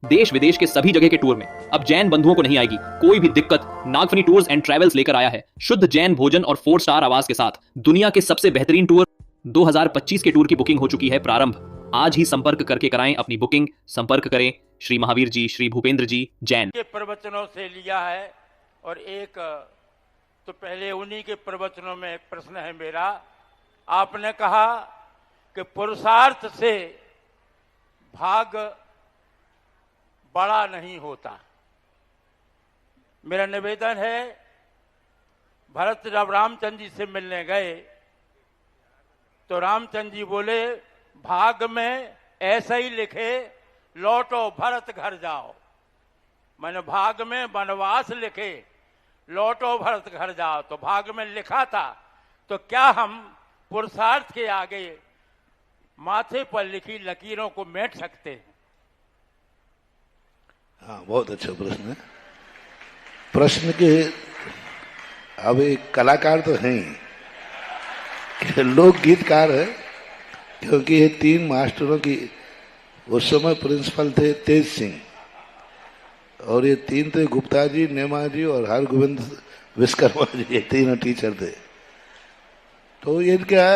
देश विदेश के सभी जगह के टूर में अब जैन बंधुओं को नहीं आएगी कोई भी दिक्कत। नागफनी टूर्स एंड ट्रैवल्स लेकर आया है शुद्ध जैन भोजन और 4 स्टार आवास के साथ दुनिया के सबसे बेहतरीन टूर। 2025 के टूर की बुकिंग हो चुकी है प्रारंभ। आज ही संपर्क करके कराएं अपनी बुकिंग। संपर्क करें श्री महावीर जी, श्री भूपेंद्र जी, जैन। के प्रवचनों से लिया है और एक तो पहले उन्हीं के प्रवचनों में एक प्रश्न है मेरा। आपने कहा कि पुरुषार्थ से भाग बड़ा नहीं होता। मेरा निवेदन है, भरत जब रामचंद्र जी से मिलने गए तो रामचंद्र जी बोले भाग में ऐसा ही लिखे लौटो भरत घर जाओ। मैंने भाग में वनवास लिखे लौटो भरत घर जाओ, तो भाग में लिखा था। तो क्या हम पुरुषार्थ के आगे माथे पर लिखी लकीरों को मेट सकते हैं? हाँ, बहुत अच्छा प्रश्न है। प्रश्न के अब एक कलाकार तो हैं ही, लोक गीतकार है, क्योंकि ये 3 मास्टरों की उस समय प्रिंसिपल थे तेज सिंह, और ये 3 थे गुप्ता जी, नेमा जी और हरगोविंद विश्वकर्मा जी, ये 3 टीचर थे। तो इनका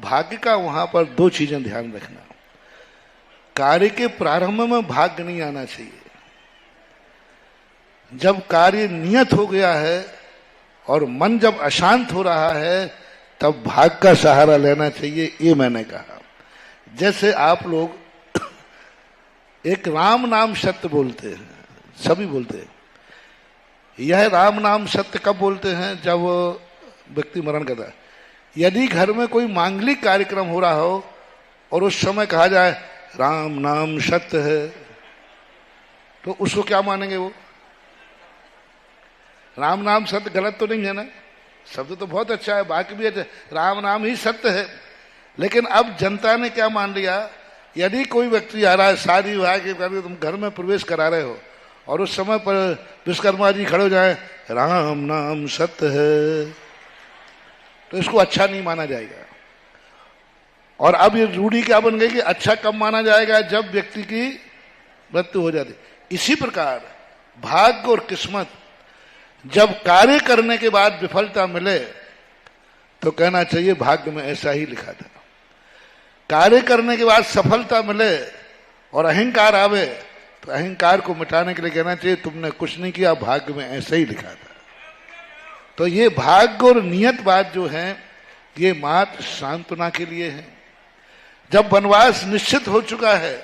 भाग्य का वहां पर 2 चीजें ध्यान रखना। कार्य के प्रारंभ में भाग्य नहीं आना चाहिए। जब कार्य नियत हो गया है और मन जब अशांत हो रहा है तब भाग का सहारा लेना चाहिए, ये मैंने कहा। जैसे आप लोग एक राम नाम सत्य बोलते हैं, सभी बोलते हैं। यह राम नाम सत्य कब बोलते हैं? जब व्यक्ति मरण करता है। यदि घर में कोई मांगलिक कार्यक्रम हो रहा हो और उस समय कहा जाए राम नाम सत्य है, तो उसको क्या मानेंगे? वो राम नाम सत्य गलत तो नहीं है ना? शब्द तो बहुत अच्छा है, बाकी भी अच्छा, राम नाम ही सत्य है। लेकिन अब जनता ने क्या मान लिया? यदि कोई व्यक्ति आ रहा है, शादी विवाह के करके तुम घर में प्रवेश करा रहे हो और उस समय पर विश्वकर्मा जी खड़े हो जाए राम नाम सत्य है, तो इसको अच्छा नहीं माना जाएगा। और अब ये रूढ़ी क्या बन गई कि अच्छा कब माना जाएगा? जब व्यक्ति की मृत्यु हो जाती। इसी प्रकार भाग्य और किस्मत, जब कार्य करने के बाद विफलता मिले तो कहना चाहिए भाग्य में ऐसा ही लिखा था। कार्य करने के बाद सफलता मिले और अहंकार आवे तो अहंकार को मिटाने के लिए कहना चाहिए तुमने कुछ नहीं किया, भाग्य में ऐसा ही लिखा था। तो ये भाग्य और नियत बात जो है ये मात्र सांत्वना के लिए है। जब वनवास निश्चित हो चुका है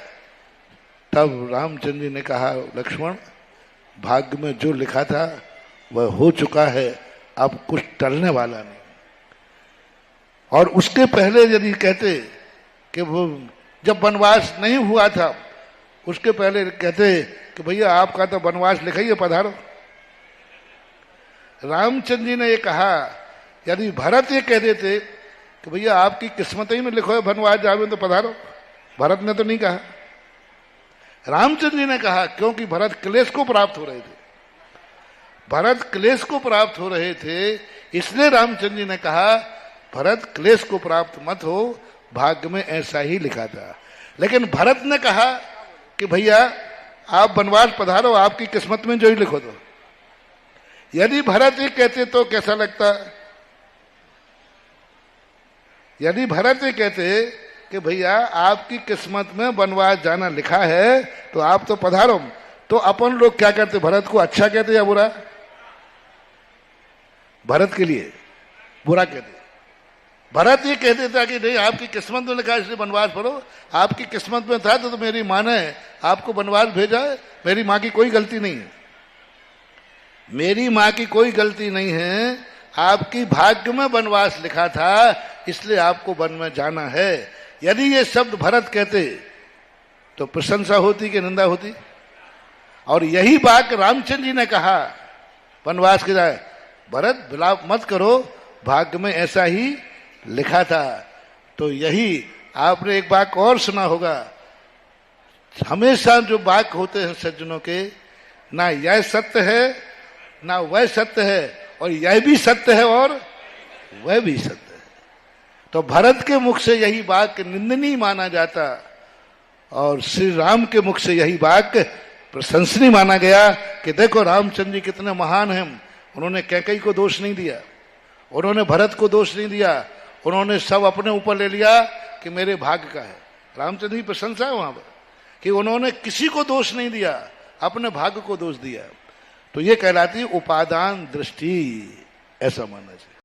तब रामचंद्र जी ने कहा लक्ष्मण, भाग्य में जो लिखा था वह हो चुका है, अब कुछ टलने वाला नहीं। और उसके पहले यदि कहते कि वो जब वनवास नहीं हुआ था उसके पहले कहते कि भैया आपका तो वनवास लिखा ही है, पधारो। रामचंद्र जी ने ये कहा, यदि भरत ये कह देते कि भैया आपकी किस्मत ही में लिखो है वनवास जाओगे तो पधारो, भरत ने तो नहीं कहा। रामचंद्र जी ने कहा क्योंकि भरत क्लेश को प्राप्त हो रहे थे। भरत क्लेश को प्राप्त हो रहे थे, इसलिए रामचंद्र जी ने कहा भरत क्लेश को प्राप्त मत हो, भाग्य में ऐसा ही लिखा था। लेकिन भरत ने कहा कि भैया आप वनवास पधारो, आपकी किस्मत में जो ही लिखो दो। यदि भरत ये कहते तो कैसा लगता? यदि भरत ये कहते कि भैया आपकी किस्मत में वनवास जाना लिखा है तो आप तो पधारो, तो अपन लोग क्या करते? भरत को अच्छा कहते या बुरा? भरत के लिए बुरा कहते। भरत ये कहते था कि नहीं आपकी किस्मत में लिखा है इसलिए वनवास पढ़ो। आपकी किस्मत में था तो मेरी माँ ने आपको वनवास भेजा है, मेरी माँ की कोई गलती नहीं है। मेरी माँ की कोई गलती नहीं है, आपकी भाग्य में वनवास लिखा था इसलिए आपको वन में जाना है। यदि ये शब्द भरत कहते तो प्रशंसा होती कि निंदा होती? और यही बात रामचंद्र जी ने कहा वनवास के जाए, भरत विलाप मत करो, भाग्य में ऐसा ही लिखा था। तो यही आपने एक बात और सुना होगा, हमेशा जो वाक्य होते हैं सज्जनों के, ना यह सत्य है ना वह सत्य है, और यह भी सत्य है और वह भी सत्य है। तो भरत के मुख से यही वाक्य निंदनीय माना जाता और श्री राम के मुख से यही वाक्य प्रशंसनीय माना गया कि देखो रामचंद्र जी कितने महान हैं। उन्होंने कैकेयी को दोष नहीं दिया, उन्होंने भरत को दोष नहीं दिया, उन्होंने सब अपने ऊपर ले लिया कि मेरे भाग्य का है। रामचंद्र की प्रशंसा है वहां पर कि उन्होंने किसी को दोष नहीं दिया, अपने भाग्य को दोष दिया। तो ये कहलाती है उपादान दृष्टि, ऐसा मानना चाहिए।